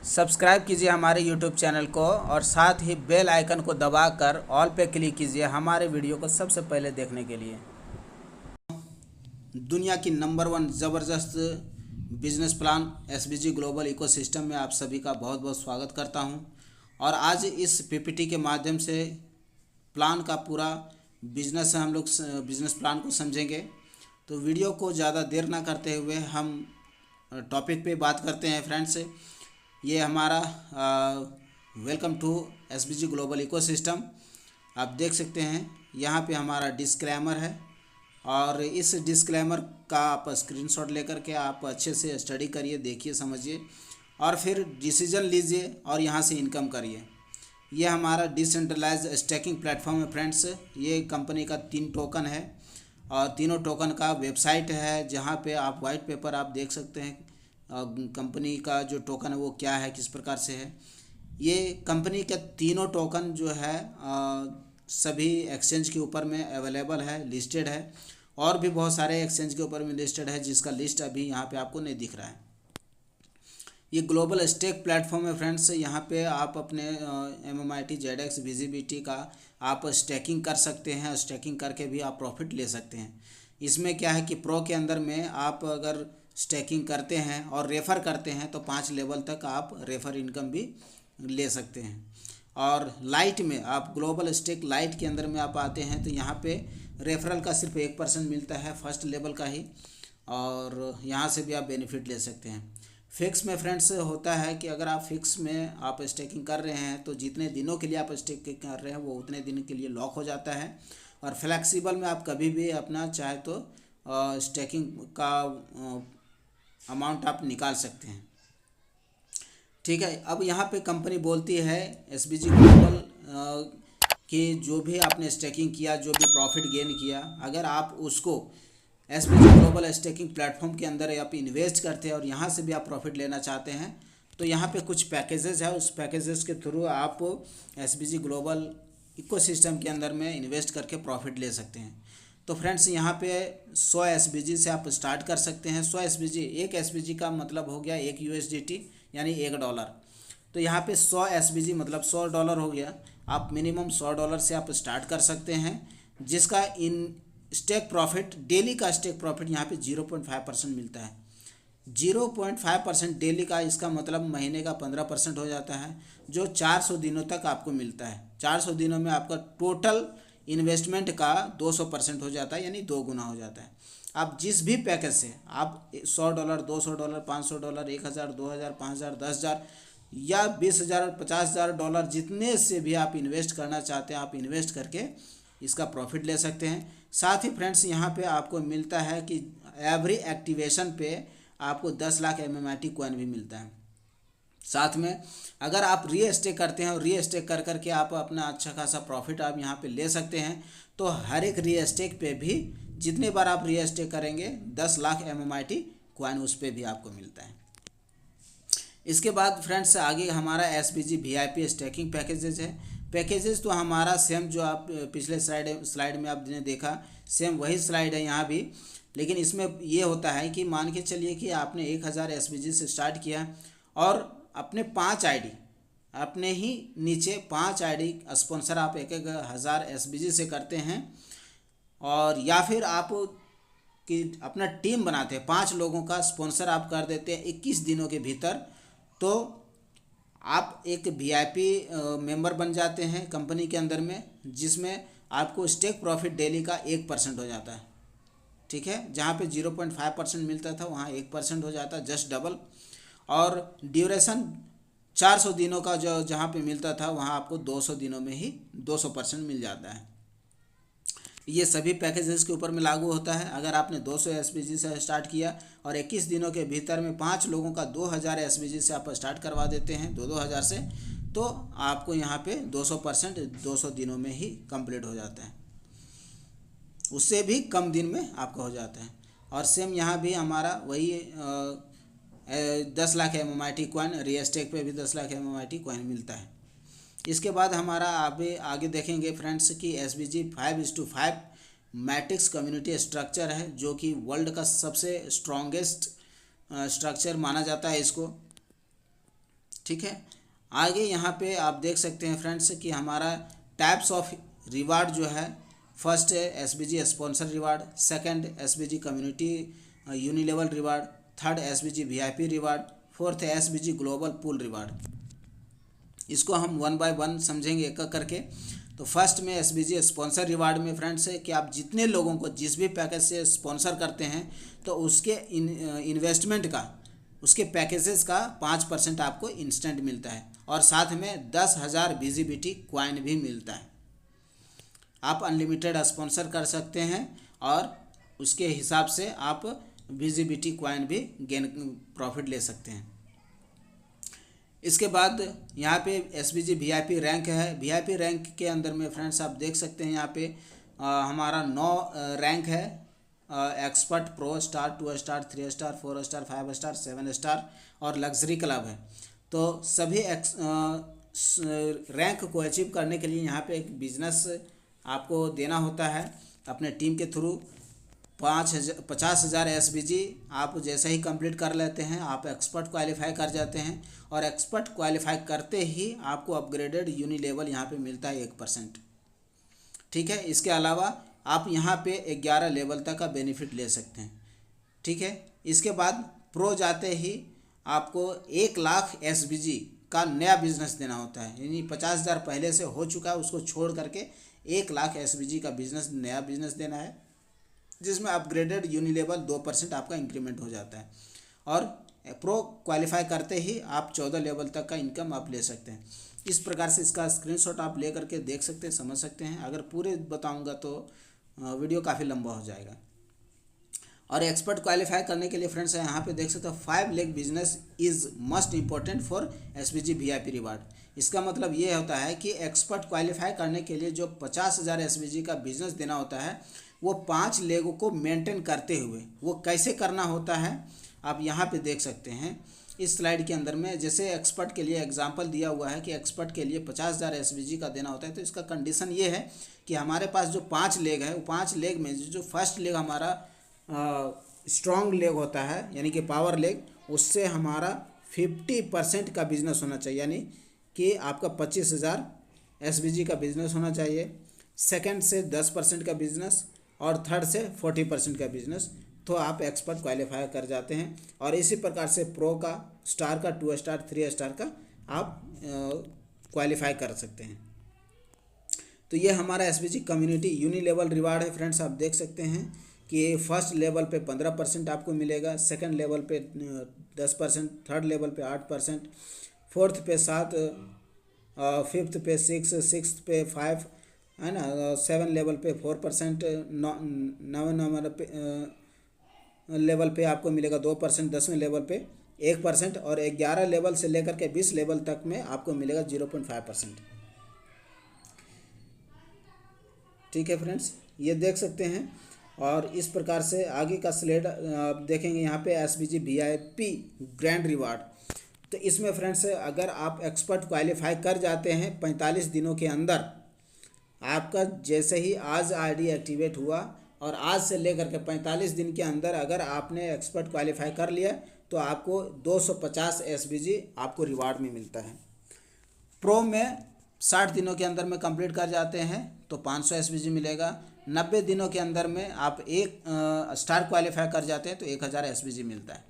Subscribe कीजिए हमारे YouTube channel को और साथ ही बेल आइकन को दबाकर ऑल पे क्लिक कीजिए हमारे वीडियो को सबसे पहले देखने के लिए। दुनिया की नंबर 1 ज़बरदस्त business plan SBG global ecosystem में आप सभी का बहुत बहुत स्वागत करता हूं। और आज इस पीपीटी के माध्यम से प्लान का पूरा बिजनेस हम लोग बिजनेस प्लान को समझेंगे। तो वीडियो को ज़्यादा देर ना करते हुए हम टॉपिक पे बात करते हैं फ्रेंड्स। ये हमारा welcome to SBG global ecosystem. आप देख सकते हैं यहाँ पे हमारा डिस्क्लेमर है और इस डिस्क्लेमर का आप स्क्रीनशॉट लेकर के आप अच्छे से स्टडी करिए, देखिए, समझिए और फिर डिसीजन लीजिए और यहाँ से इनकम करिए। ये हमारा डिसेंट्रलाइज स्टेकिंग प्लेटफॉर्म है फ्रेंड्स। ये कंपनी का 3 टोकन है और तीनों टोकन का वेबसाइट है जहाँ पे आप वाइट पेपर आप देख सकते हैं कंपनी का जो टोकन है वो क्या है, किस प्रकार से है। ये कंपनी के तीनों टोकन जो है सभी एक्सचेंज के ऊपर में अवेलेबल है, लिस्टेड है और भी बहुत सारे एक्सचेंज के ऊपर में लिस्टेड है जिसका लिस्ट अभी यहाँ पे आपको नहीं दिख रहा है। ये ग्लोबल स्टेक प्लेटफॉर्म है फ्रेंड्स। यहाँ पे आप अपने MMIT ZX VGBT का आप स्टेकिंग कर सकते हैं। स्टेकिंग करके भी आप प्रॉफिट ले सकते हैं। इसमें क्या है कि प्रो के अंदर में आप अगर स्टेकिंग करते हैं और रेफ़र करते हैं तो 5 लेवल तक आप रेफ़र इनकम भी ले सकते हैं। और लाइट में आप ग्लोबल स्टेक लाइट के अंदर में आप आते हैं तो यहाँ पे रेफरल का सिर्फ 1% मिलता है, फर्स्ट लेवल का ही, और यहाँ से भी आप बेनिफिट ले सकते हैं। फिक्स में फ्रेंड्स होता है कि अगर आप फिक्स में आप स्टेकिंग कर रहे हैं तो जितने दिनों के लिए आप स्टेकिंग कर रहे हैं वो उतने दिन के लिए लॉक हो जाता है। और फ्लेक्सिबल में आप कभी भी अपना चाहे तो स्टेकिंग का अमाउंट आप निकाल सकते हैं। ठीक है, अब यहाँ पे कंपनी बोलती है एसबीजी ग्लोबल कि जो भी आपने स्टेकिंग किया, जो भी प्रॉफिट गेन किया, अगर आप उसको एसबीजी ग्लोबल स्टेकिंग प्लेटफॉर्म के अंदर आप इन्वेस्ट करते हैं और यहाँ से भी आप प्रॉफिट लेना चाहते हैं तो यहाँ पे कुछ पैकेजेस है। उस पैकेजेस के थ्रू आप एसबीजी ग्लोबल इकोसिस्टम के अंदर में इन्वेस्ट करके प्रॉफिट ले सकते हैं। तो फ्रेंड्स यहाँ पे 100 एसबीजी से आप स्टार्ट कर सकते हैं। 100 एसबीजी, एक एसबीजी का मतलब हो गया एक USDT यानी $1। तो यहाँ पे 100 एसबीजी मतलब $100 हो गया। आप मिनिमम $100 से आप स्टार्ट कर सकते हैं जिसका इन स्टेक प्रॉफिट, डेली का स्टेक प्रॉफिट यहाँ पे 0.5% मिलता है। 0.5% डेली का, इसका मतलब महीने का 15% हो जाता है जो 400 दिनों तक आपको मिलता है। 400 दिनों में आपका टोटल इन्वेस्टमेंट का 200% हो जाता है, यानी 2 गुना हो जाता है। आप जिस भी पैकेज से आप $100, $200, $500, 1000, 2000, 5000, 10,000 या 20,000, $50,000 जितने से भी आप इन्वेस्ट करना चाहते हैं आप इन्वेस्ट करके इसका प्रॉफिट ले सकते हैं। साथ ही फ्रेंड्स यहाँ पे आपको मिलता है कि एवरी एक्टिवेशन पे आपको 10 लाख MMIT कॉइन भी मिलता है। साथ में अगर आप री स्टेक करते हैं और री स्टेक कर करके आप अपना अच्छा खासा प्रॉफिट आप यहाँ पे ले सकते हैं तो हर एक री स्टेक पे भी जितने बार आप री स्टेक करेंगे 10 लाख MMIT कॉइन उस पर भी आपको मिलता है। इसके बाद फ्रेंड्स आगे हमारा SBG VIP स्टेकिंग पैकेजेज है। पैकेजेस तो हमारा सेम जो आप पिछले स्लाइड में आपने देखा, सेम वही स्लाइड है यहाँ भी, लेकिन इसमें ये होता है कि मान के चलिए कि आपने 1000 SBG से स्टार्ट किया और अपने 5 आईडी, अपने ही नीचे 5 आईडी स्पॉन्सर आप 1000 SBG से करते हैं, और या फिर आप कि अपना टीम बनाते हैं, 5 लोगों का स्पॉन्सर आप कर देते हैं 21 दिनों के भीतर, तो आप एक VIP मेंबर बन जाते हैं कंपनी के अंदर में, जिसमें आपको स्टेक प्रॉफिट डेली का 1% हो जाता है। ठीक है, जहाँ पे 0.5% मिलता था वहाँ 1% हो जाता है, जस्ट डबल। और ड्यूरेशन 400 दिनों का जो जहाँ पे मिलता था वहाँ आपको 200 दिनों में ही 200% मिल जाता है। ये सभी पैकेजेस के ऊपर में लागू होता है। अगर आपने 200 SBG से स्टार्ट किया और 21 दिनों के भीतर में 5 लोगों का 2000 SBG से आप स्टार्ट करवा देते हैं 2-2000 से, तो आपको यहाँ पे 200% 200 दिनों में ही कंप्लीट हो जाता है, उससे भी कम दिन में आपका हो जाता है। और सेम यहाँ भी हमारा वही 10 लाख MMIT कॉइन, री स्टेक पे भी 10 लाख MMIT कॉइन मिलता है। इसके बाद हमारा आगे देखेंगे फ्रेंड्स कि SBG 5:5 मैट्रिक्स कम्युनिटी स्ट्रक्चर है जो कि वर्ल्ड का सबसे स्ट्रॉन्गेस्ट स्ट्रक्चर माना जाता है इसको। ठीक है। आगे यहाँ पे आप देख सकते हैं फ्रेंड्स कि हमारा टाइप्स ऑफ रिवार्ड जो है, फर्स्ट है SBG sponsor reward, second SBG community unilevel reward, third SBG VIP reward, fourth है एसबीजी ग्लोबल पूल रिवार्ड। इसको हम वन बाय वन समझेंगे एक एक करके। तो फर्स्ट में एसबीजी स्पॉन्सर रिवार्ड में फ्रेंड्स है कि आप जितने लोगों को जिस भी पैकेज से स्पॉन्सर करते हैं तो उसके इन्वेस्टमेंट का, उसके पैकेजेस का 5% आपको इंस्टेंट मिलता है और साथ में 10,000 विजिबिलिटी कॉइन भी मिलता है। आप अनलिमिटेड स्पॉन्सर कर सकते हैं और उसके हिसाब से आप विजिबिलिटी कॉइन भी गेन प्रॉफिट ले सकते हैं। इसके बाद यहाँ पे एसबीजी वीआईपी रैंक है। वीआईपी रैंक के अंदर में फ्रेंड्स आप देख सकते हैं यहाँ पे हमारा 9 रैंक है, expert, pro star, 2 star, 3 star, 4 star, 5 star, 7 star और लग्जरी क्लब है। तो सभी रैंक को अचीव करने के लिए यहाँ पे एक बिजनेस आपको देना होता है अपने टीम के थ्रू। 50,000 एसबीजी आप जैसे ही कंप्लीट कर लेते हैं आप एक्सपर्ट क्वालिफाई कर जाते हैं और एक्सपर्ट क्वालिफाई करते ही आपको अपग्रेडेड यूनिलेवल यहाँ पे मिलता है 1%। ठीक है। इसके अलावा आप यहाँ पे 11 लेवल तक का बेनिफिट ले सकते हैं। ठीक है। इसके बाद प्रो जाते ही आपको 1 लाख एसबीजी का नया बिजनेस देना होता है, यानी 50,000 पहले से हो चुका है उसको छोड़ करके 1 लाख एसबीजी का बिजनेस, नया बिजनेस देना है जिसमें अपग्रेडेड यूनिलेवल 2% आपका इंक्रीमेंट हो जाता है और प्रो क्वालिफाई करते ही आप 14 लेवल तक का इनकम आप ले सकते हैं। इस प्रकार से इसका स्क्रीनशॉट आप ले करके देख सकते हैं, समझ सकते हैं। अगर पूरे बताऊंगा तो वीडियो काफ़ी लंबा हो जाएगा। और एक्सपर्ट क्वालिफाई करने के लिए फ्रेंड्स यहाँ पे देख सकते हो 5 leg business is must important for SBG VIP reward. इसका मतलब ये होता है कि एक्सपर्ट क्वालिफाई करने के लिए जो 50,000 एसबीजी का बिजनेस देना होता है वो 5 लेगों को मेंटेन करते हुए, वो कैसे करना होता है आप यहाँ पे देख सकते हैं इस स्लाइड के अंदर में। जैसे एक्सपर्ट के लिए एग्जांपल दिया हुआ है कि एक्सपर्ट के लिए 50,000 एसबीजी का देना होता है, तो इसका कंडीशन ये है कि हमारे पास जो 5 लेग है वो 5 लेग में जो फर्स्ट लेग हमारा स्ट्रॉन्ग लेग होता है यानी कि पावर लेग, उससे हमारा 50% का बिजनेस होना चाहिए, यानी कि आपका 25,000 एसबीजी का बिजनेस होना चाहिए। सेकंड से 10% का बिजनेस और थर्ड से 40% का बिजनेस, तो आप एक्सपर्ट क्वालिफाई कर जाते हैं। और इसी प्रकार से प्रो का, स्टार का, 2 स्टार, 3 स्टार का आप क्वालिफाई कर सकते हैं। तो ये हमारा एसबीजी कम्युनिटी यूनिलेवल रिवार्ड है फ्रेंड्स। आप देख सकते हैं कि फर्स्ट लेवल पे 15% आपको मिलेगा, सेकंड लेवल पे 10%, थर्ड लेवल पे 8%, फोर्थ पे 7, फिफ्थ पे 6, सिक्स्थ पे 5 है ना, 7 लेवल पे 4%, 9 नंबर पे लेवल पे आपको मिलेगा 2%, 10वें लेवल पे 1% और 11 लेवल से लेकर के 20 लेवल तक में आपको मिलेगा 0.5%। ठीक है फ्रेंड्स, ये देख सकते हैं। और इस प्रकार से आगे का स्लाइड आप देखेंगे यहाँ पे एसबीजी वीआईपी ग्रैंड रिवार्ड। तो इसमें फ्रेंड्स अगर आप एक्सपर्ट क्वालिफाई कर जाते हैं 45 दिनों के अंदर, आपका जैसे ही आज आईडी एक्टिवेट हुआ और आज से लेकर के 45 दिन के अंदर अगर आपने एक्सपर्ट क्वालिफाई कर लिया तो आपको 250 एसबीजी आपको रिवार्ड में मिलता है। प्रो में 60 दिनों के अंदर में कंप्लीट कर जाते हैं तो 500 एसबीजी मिलेगा। 90 दिनों के अंदर में आप एक स्टार क्वालिफाई कर जाते हैं तो 1000 एसबीजी मिलता है।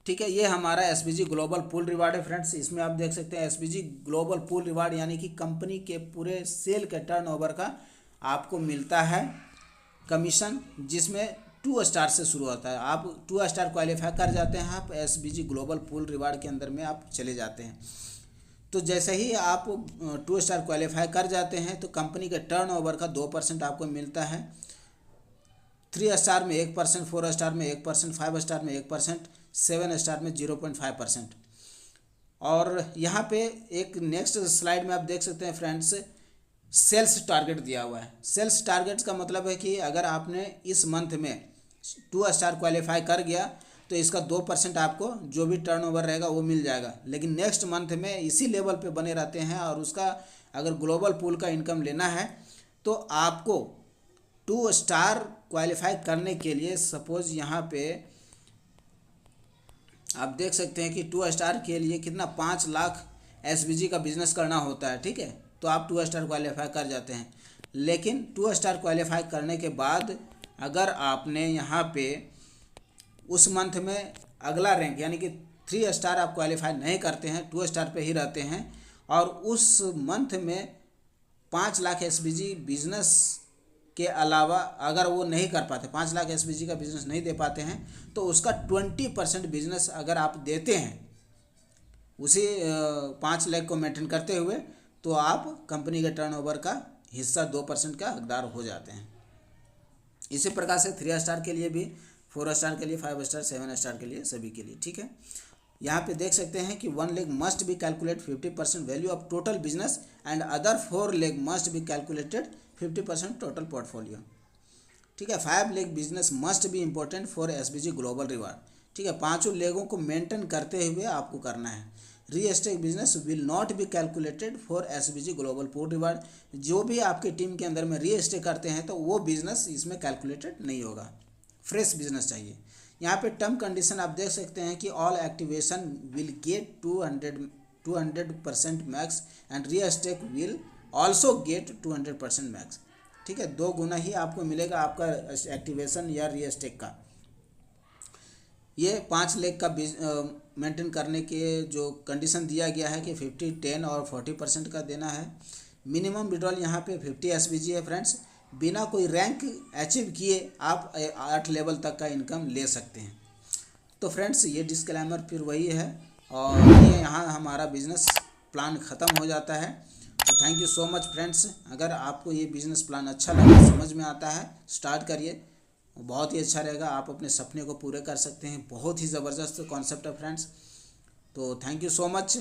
ठीक है, ये हमारा एसबीजी ग्लोबल पूल रिवार्ड है फ्रेंड्स। इसमें आप देख सकते हैं एसबीजी ग्लोबल पूल रिवार्ड यानी कि कंपनी के पूरे सेल के टर्नओवर का आपको मिलता है कमीशन, जिसमें 2 स्टार से शुरू होता है। आप 2 स्टार क्वालिफाई कर जाते हैं, आप एसबीजी ग्लोबल पूल रिवार्ड के अंदर में आप चले जाते हैं। तो जैसे ही आप 2 स्टार क्वालिफाई कर जाते हैं तो कंपनी के टर्नओवर का 2% आपको मिलता है। 3 स्टार में 1%, 4 स्टार में 1%, 5 स्टार में 1%, 7 स्टार में 0.5%। और यहाँ पे एक नेक्स्ट स्लाइड में आप देख सकते हैं फ्रेंड्स सेल्स टारगेट दिया हुआ है। सेल्स टारगेट्स का मतलब है कि अगर आपने इस मंथ में 2 स्टार क्वालिफाई कर गया तो इसका 2% आपको जो भी टर्नओवर रहेगा वो मिल जाएगा। लेकिन नेक्स्ट मंथ में इसी लेवल पे बने रहते हैं और उसका अगर ग्लोबल पूल का इनकम लेना है तो आपको 2 स्टार क्वालिफाई करने के लिए सपोज यहाँ पे आप देख सकते हैं कि 2 स्टार के लिए कितना 5 लाख एसबीजी का बिजनेस करना होता है, ठीक है। तो आप 2 स्टार क्वालिफाई कर जाते हैं। लेकिन 2 स्टार क्वालिफाई करने के बाद अगर आपने यहाँ पे उस मंथ में अगला रैंक यानी कि 3 स्टार आप क्वालिफाई नहीं करते हैं, 2 स्टार पे ही रहते हैं, और उस मंथ में 5 लाख एसबीजी बिजनेस के अलावा अगर वो नहीं कर पाते, 5 लाख एसबीजी का बिजनेस नहीं दे पाते हैं, तो उसका 20% बिजनेस अगर आप देते हैं उसी 5 लाख को मेंटेन करते हुए, तो आप कंपनी के टर्नओवर का हिस्सा 2% का हकदार हो जाते हैं। इसी प्रकार से 3 स्टार के लिए भी, 4 स्टार के लिए, 5 स्टार, 7 स्टार के लिए, सभी के लिए, ठीक है। यहाँ पे देख सकते हैं कि 1 leg must be calculate 50% value of total business and other 4 leg must be calculated 50% total portfolio, ठीक है। 5 leg business must be important for SBG global reward, ठीक है। 5 लेगों को मेंटेन करते हुए आपको करना है। Real estate business will not be calculated for SBG global pool reward, जो भी आपके टीम के अंदर में री एस्टेट करते हैं तो वो बिजनेस इसमें कैलकुलेटेड नहीं होगा, फ्रेश बिजनेस चाहिए। यहाँ पे टर्म कंडीशन आप देख सकते हैं कि all activation will get 200% max and real estate will also get 200% max, ठीक है। 2 गुना ही आपको मिलेगा आपका एक्टिवेशन या री एस्टेट का। ये 5 लेग का मेंटेन करने के जो कंडीशन दिया गया है कि 50, 10 और 40% का देना है। मिनिमम विड्रॉल यहाँ पे 50 एसबीजी है फ्रेंड्स। बिना कोई रैंक अचीव किए आप 8 लेवल तक का इनकम ले सकते हैं। तो फ्रेंड्स ये डिस्क्लेमर फिर वही है, और ये यहाँ हमारा बिजनेस प्लान ख़त्म हो जाता है। तो thank you so much friends. अगर आपको ये बिजनेस प्लान अच्छा लगा, समझ में आता है, स्टार्ट करिए, बहुत ही अच्छा रहेगा। आप अपने सपने को पूरे कर सकते हैं। बहुत ही ज़बरदस्त कॉन्सेप्ट है फ्रेंड्स। तो थैंक यू सो मच।